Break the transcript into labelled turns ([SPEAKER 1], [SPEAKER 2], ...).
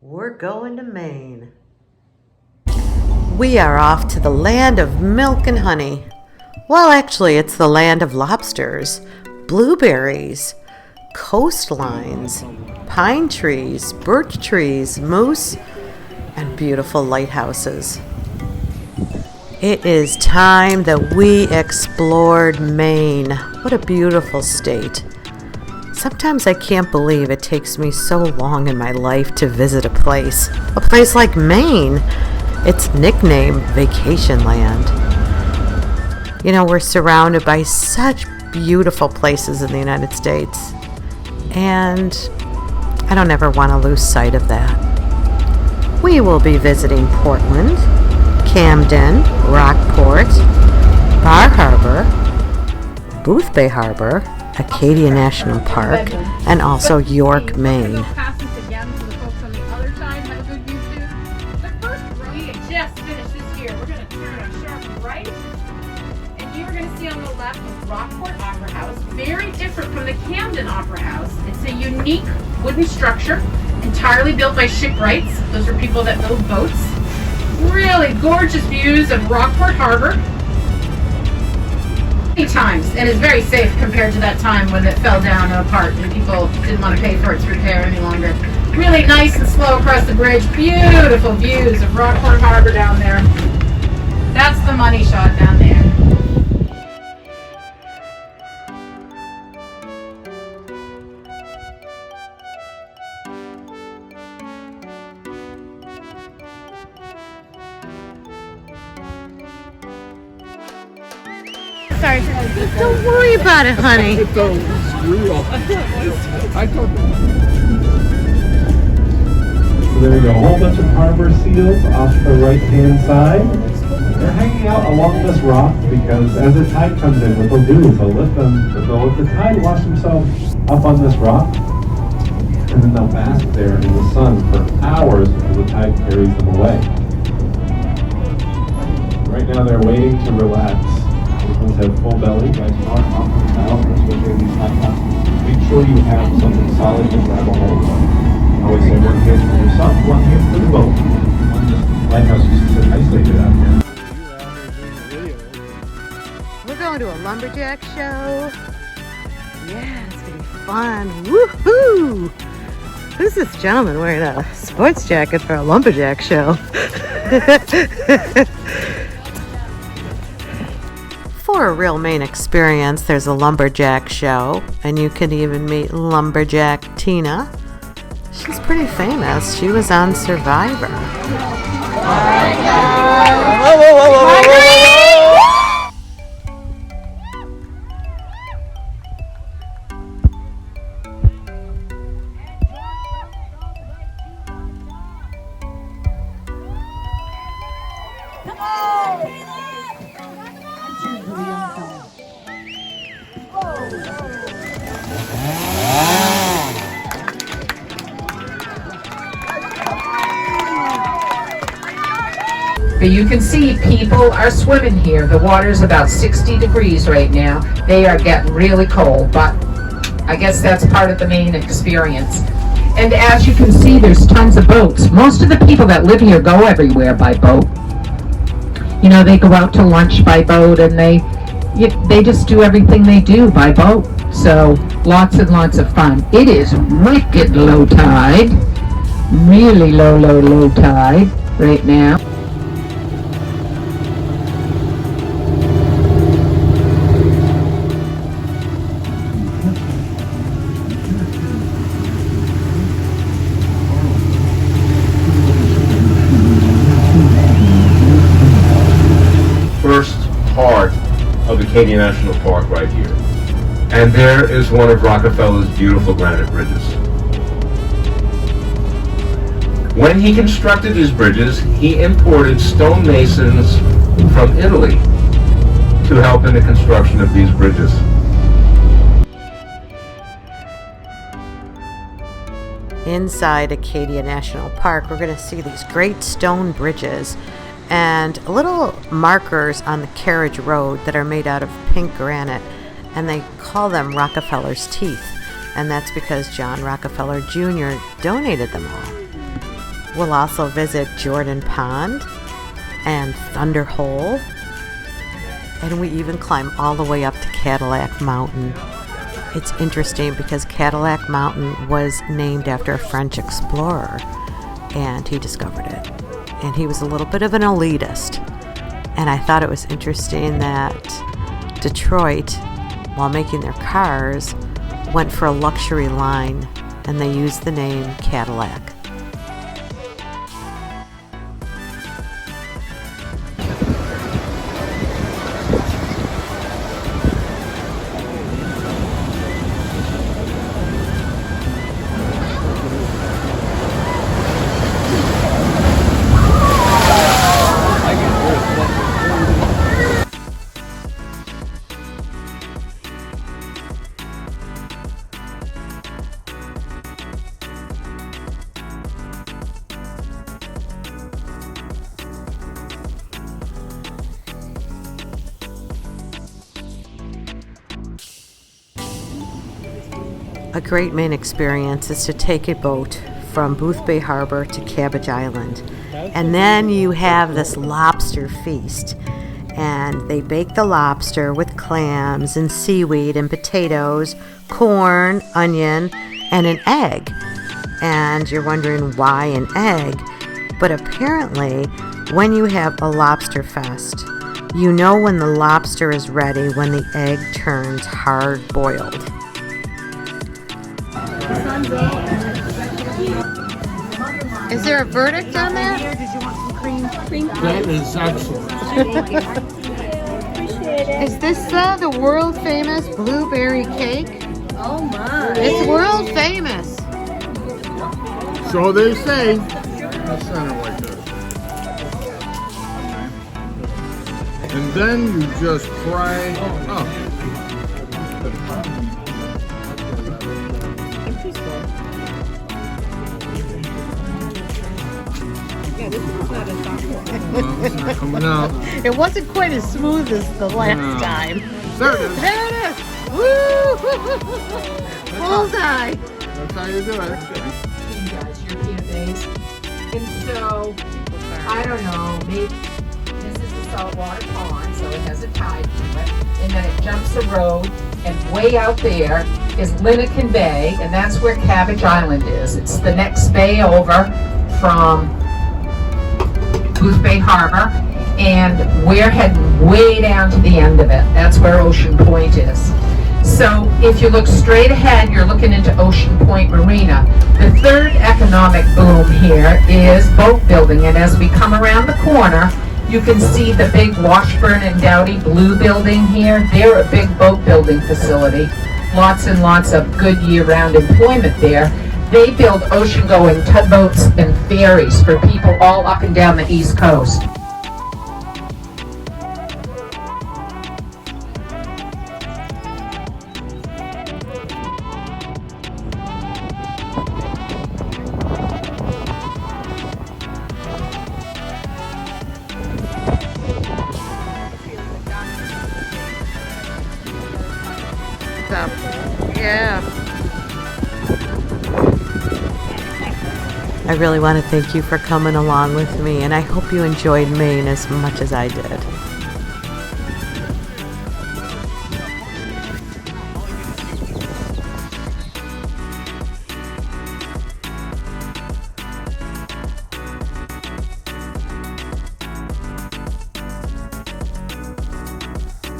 [SPEAKER 1] We're going to Maine. We are off to the land of milk and honey. Well, actually, it's the land of lobsters, blueberries, coastlines, pine trees, birch trees, moose, and beautiful lighthouses. It is time that we explored Maine. What a beautiful state. Sometimes I can't believe it takes me so long in my life to visit a place like Maine. It's nicknamed Vacation Land. You know, we're surrounded by such beautiful places in the United States, and I don't ever want to lose sight of that. We will be visiting Portland, Camden, Rockport, Bar Harbor, Boothbay Harbor, Acadia National Park, and also York, Maine.
[SPEAKER 2] We just finished this here. We're going to turn a sharp right, and you're going to see on the left is Rockport Opera House. Very different from the Camden Opera House. It's a unique wooden structure, entirely built by shipwrights. Those are people that build boats. Really gorgeous views of Rockport Harbor. Times, and is very safe compared to that time when it fell down apart and people didn't want to pay for its repair any longer. Really nice and slow across the bridge. Beautiful views of Rockport Harbor down there. That's the money shot down there. Sorry.
[SPEAKER 1] Don't worry about it, honey.
[SPEAKER 3] So there you go, a whole bunch of harbor seals off the right-hand side. They're hanging out along this rock because as the tide comes in, what they'll do is they'll let the tide wash themselves up on this rock, and then they'll bask there in the sun for hours until the tide carries them away. Right now they're waiting to relax. These ones have full belly. Guys aren't often out, especially in these lighthouses. Make sure you have something solid to grab a hold of. I always say one hand for yourself, one hand for the boat. One lighthouse used to sit isolated out here.
[SPEAKER 1] We're going to a lumberjack show. Yeah, it's gonna be fun. Woohoo! Who's this gentleman wearing a sports jacket for a lumberjack show? For a real Maine experience, there's a lumberjack show, and you can even meet Lumberjack Tina. She's pretty famous. She was on Survivor.
[SPEAKER 2] But you can see people are swimming here. The water's about 60 degrees right now. They are getting really cold, but I guess that's part of the Maine experience. And as you can see, there's tons of boats. Most of the people that live here go everywhere by boat. You know, they go out to lunch by boat, and they just do everything they do by boat. So lots and lots of fun. It is wicked low tide, really low tide right now.
[SPEAKER 4] First part of Acadia National Park right here. And there is one of Rockefeller's beautiful granite bridges. When he constructed his bridges, he imported stonemasons from Italy to help in the construction of these bridges.
[SPEAKER 1] Inside Acadia National Park, we're going to see these great stone bridges and little markers on the carriage road that are made out of pink granite, and they call them Rockefeller's teeth, and that's because John Rockefeller Jr. donated them all. We'll also visit Jordan Pond and Thunder Hole. And we even climb all the way up to Cadillac Mountain. It's interesting because Cadillac Mountain was named after a French explorer, and he discovered it. And he was a little bit of an elitist. And I thought it was interesting that Detroit, while making their cars, went for a luxury line, and they used the name Cadillac. A great Maine experience is to take a boat from Boothbay Harbor to Cabbage Island. And then you have this lobster feast. And they bake the lobster with clams and seaweed and potatoes, corn, onion, and an egg. And you're wondering why an egg? But apparently, when you have a lobster fest, you know when the lobster is ready when the egg turns hard boiled. Is there a verdict on that?
[SPEAKER 5] That is excellent.
[SPEAKER 1] Is this the world famous blueberry cake?
[SPEAKER 6] Oh my.
[SPEAKER 1] It's world famous.
[SPEAKER 5] So they say. Let's center like this. And then you just fry up. Well, it's not coming out.
[SPEAKER 1] It wasn't quite as smooth as the last time.
[SPEAKER 5] There it is.
[SPEAKER 1] There it is. Woo! Bullseye.
[SPEAKER 5] That's how you do it.
[SPEAKER 2] You guys, European days. And so, I don't know, maybe this is a saltwater pond, so it has a tide to it. And then it jumps a road, and way out there is Lincoln Bay, and that's where Cabbage Island is. It's the next bay over from Boothbay Harbor, and we're heading way down to the end of it. That's where Ocean Point is. So if you look straight ahead, you're looking into Ocean Point Marina. The third economic boom here is boat building, and as we come around the corner, you can see the big Washburn and Dowdy Blue building here. They're a big boat building facility. Lots and lots of good year-round employment there. They build ocean-going tugboats and ferries for people all up and down the East Coast.
[SPEAKER 1] Yeah. I really want to thank you for coming along with me, and I hope you enjoyed Maine as much as I did.